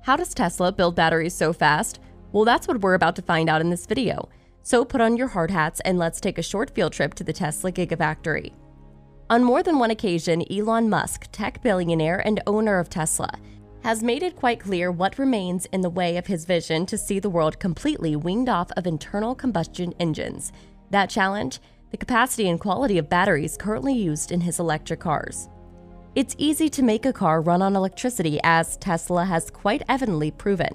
How does Tesla build batteries so fast? Well, that's what we're about to find out in this video. So put on your hard hats and let's take a short field trip to the Tesla Gigafactory. On more than one occasion, Elon Musk, tech billionaire and owner of Tesla, has made it quite clear what remains in the way of his vision to see the world completely weaned off of internal combustion engines. That challenge? The capacity and quality of batteries currently used in his electric cars. It's easy to make a car run on electricity, as Tesla has quite evidently proven.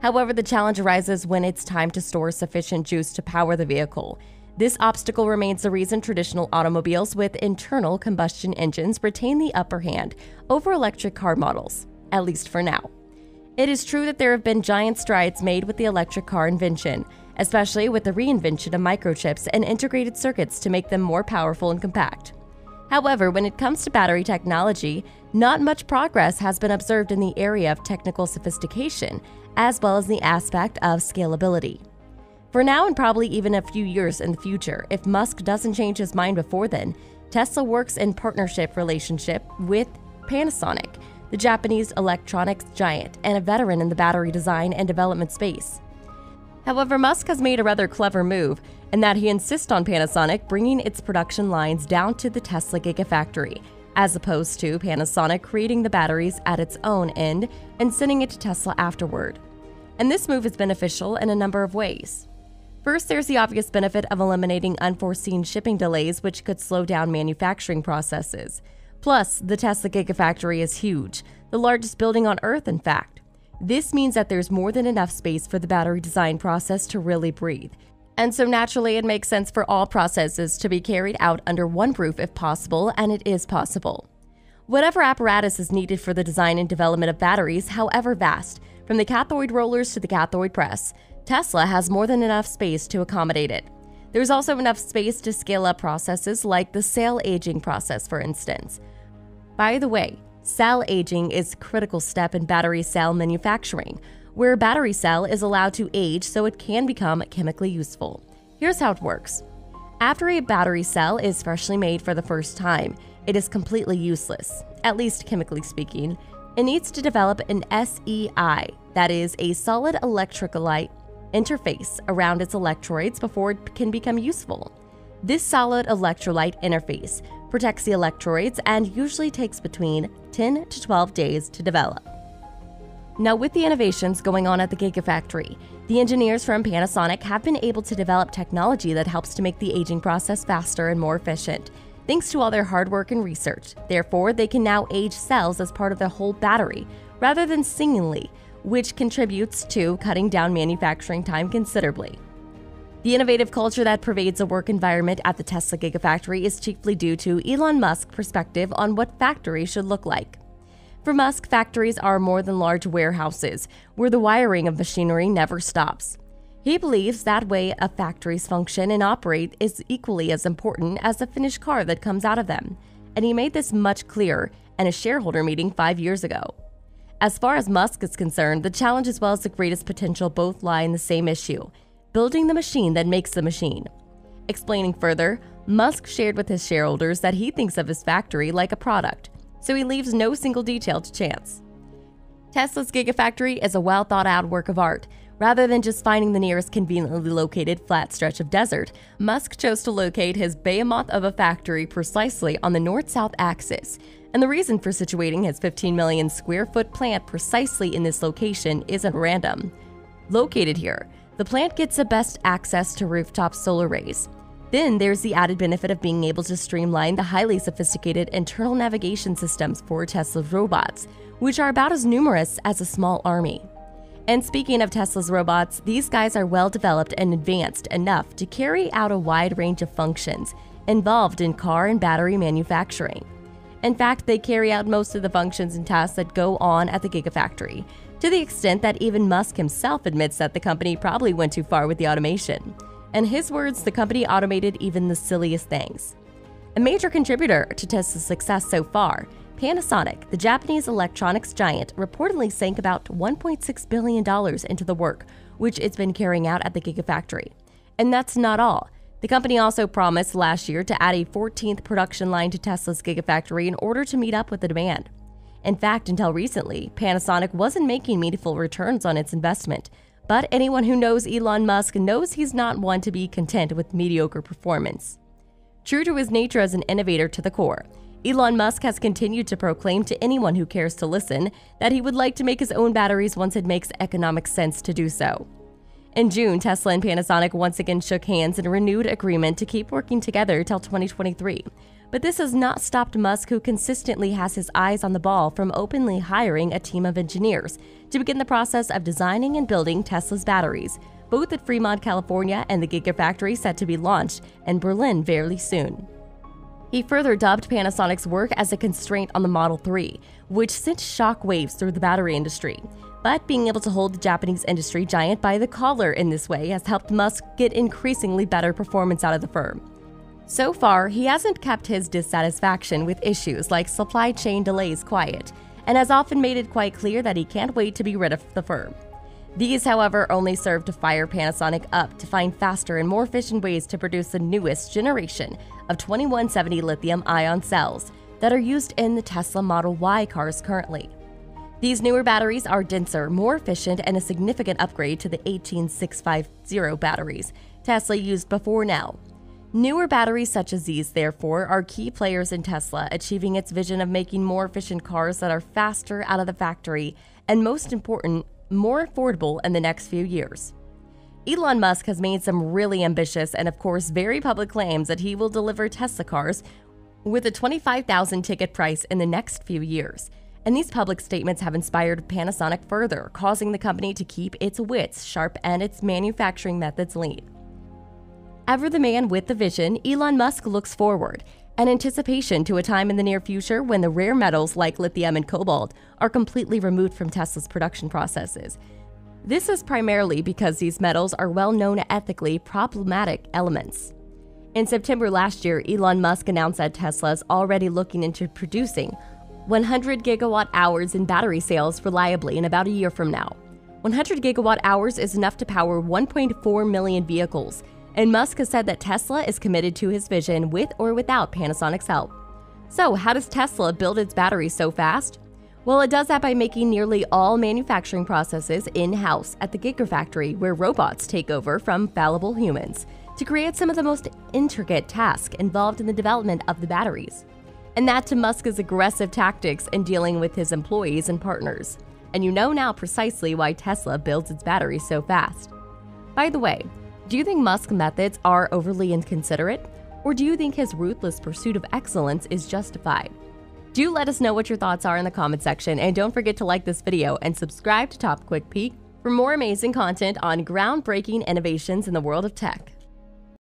However, the challenge arises when it's time to store sufficient juice to power the vehicle. This obstacle remains the reason traditional automobiles with internal combustion engines retain the upper hand over electric car models, at least for now. It is true that there have been giant strides made with the electric car invention, especially with the reinvention of microchips and integrated circuits to make them more powerful and compact. However, when it comes to battery technology, not much progress has been observed in the area of technical sophistication, as well as the aspect of scalability. For now, and probably even a few years in the future, if Musk doesn't change his mind before then, Tesla works in partnership relationship with Panasonic, the Japanese electronics giant and a veteran in the battery design and development space. However, Musk has made a rather clever move in that he insists on Panasonic bringing its production lines down to the Tesla Gigafactory, as opposed to Panasonic creating the batteries at its own end and sending it to Tesla afterward. And this move is beneficial in a number of ways. First, there's the obvious benefit of eliminating unforeseen shipping delays, which could slow down manufacturing processes. Plus, the Tesla Gigafactory is huge, the largest building on Earth, in fact. This means that there's more than enough space for the battery design process to really breathe. And so naturally, it makes sense for all processes to be carried out under one roof if possible, and it is possible. Whatever apparatus is needed for the design and development of batteries, however vast, from the cathode rollers to the cathode press, Tesla has more than enough space to accommodate it. There's also enough space to scale up processes like the cell aging process, for instance. By the way, cell aging is a critical step in battery cell manufacturing, where a battery cell is allowed to age so it can become chemically useful. Here's how it works. After a battery cell is freshly made for the first time, it is completely useless, at least chemically speaking. It needs to develop an SEI, that is, a solid electrolyte interface around its electrodes before it can become useful. This solid electrolyte interface protects the electrodes and usually takes between 10 to 12 days to develop. Now, with the innovations going on at the Gigafactory, the engineers from Panasonic have been able to develop technology that helps to make the aging process faster and more efficient, thanks to all their hard work and research. Therefore, they can now age cells as part of the whole battery, rather than singly, which contributes to cutting down manufacturing time considerably. The innovative culture that pervades a work environment at the Tesla Gigafactory is chiefly due to Elon Musk's perspective on what factories should look like. For Musk, factories are more than large warehouses, where the wiring of machinery never stops. He believes that way a factories function and operate is equally as important as the finished car that comes out of them, and he made this much clearer in a shareholder meeting 5 years ago. As far as Musk is concerned, the challenge as well as the greatest potential both lie in the same issue: building the machine that makes the machine. Explaining further, Musk shared with his shareholders that he thinks of his factory like a product, so he leaves no single detail to chance. Tesla's Gigafactory is a well-thought-out work of art. Rather than just finding the nearest conveniently located flat stretch of desert, Musk chose to locate his behemoth of a factory precisely on the north-south axis. And the reason for situating his 15 million square foot plant precisely in this location isn't random. Located here, the plant gets the best access to rooftop solar arrays. Then there's the added benefit of being able to streamline the highly sophisticated internal navigation systems for Tesla's robots, which are about as numerous as a small army. And speaking of Tesla's robots, these guys are well developed and advanced enough to carry out a wide range of functions involved in car and battery manufacturing. In fact, they carry out most of the functions and tasks that go on at the Gigafactory, to the extent that even Musk himself admits that the company probably went too far with the automation. In his words, the company automated even the silliest things. A major contributor to Tesla's success so far, Panasonic, the Japanese electronics giant, reportedly sank about $1.6 billion into the work, which it's been carrying out at the Gigafactory. And that's not all. The company also promised last year to add a 14th production line to Tesla's Gigafactory in order to meet up with the demand. In fact, until recently, Panasonic wasn't making meaningful returns on its investment. But anyone who knows Elon Musk knows he's not one to be content with mediocre performance. True to his nature as an innovator to the core, Elon Musk has continued to proclaim to anyone who cares to listen that he would like to make his own batteries once it makes economic sense to do so. In June, Tesla and Panasonic once again shook hands in a renewed agreement to keep working together till 2023. But this has not stopped Musk, who consistently has his eyes on the ball, from openly hiring a team of engineers to begin the process of designing and building Tesla's batteries, both at Fremont, California, and the Gigafactory set to be launched in Berlin very soon. He further dubbed Panasonic's work as a constraint on the Model 3, which sent shockwaves through the battery industry. But being able to hold the Japanese industry giant by the collar in this way has helped Musk get increasingly better performance out of the firm. So far, he hasn't kept his dissatisfaction with issues like supply chain delays quiet, and has often made it quite clear that he can't wait to be rid of the firm. These, however, only serve to fire Panasonic up to find faster and more efficient ways to produce the newest generation of 2170 lithium-ion cells that are used in the Tesla Model Y cars currently. These newer batteries are denser, more efficient, and a significant upgrade to the 18650 batteries Tesla used before now. Newer batteries such as these, therefore, are key players in Tesla achieving its vision of making more efficient cars that are faster out of the factory and, most important, more affordable in the next few years. Elon Musk has made some really ambitious and, of course, very public claims that he will deliver Tesla cars with a $25,000 ticket price in the next few years. And these public statements have inspired Panasonic further, causing the company to keep its wits sharp and its manufacturing methods lean. Ever the man with the vision, Elon Musk looks forward in anticipation to a time in the near future when the rare metals like lithium and cobalt are completely removed from Tesla's production processes. This is primarily because these metals are well-known ethically problematic elements. In September last year, Elon Musk announced that Tesla is already looking into producing 100 gigawatt-hours in battery cells reliably in about a year from now. 100 gigawatt-hours is enough to power 1.4 million vehicles, and Musk has said that Tesla is committed to his vision with or without Panasonic's help. So, how does Tesla build its batteries so fast? Well, it does that by making nearly all manufacturing processes in-house at the Gigafactory, where robots take over from fallible humans to create some of the most intricate tasks involved in the development of the batteries. And that to Musk's aggressive tactics in dealing with his employees and partners. And you know now precisely why Tesla builds its batteries so fast. By the way, do you think Musk's methods are overly inconsiderate? Or do you think his ruthless pursuit of excellence is justified? Do let us know what your thoughts are in the comment section, and don't forget to like this video and subscribe to Top Quick Peek for more amazing content on groundbreaking innovations in the world of tech.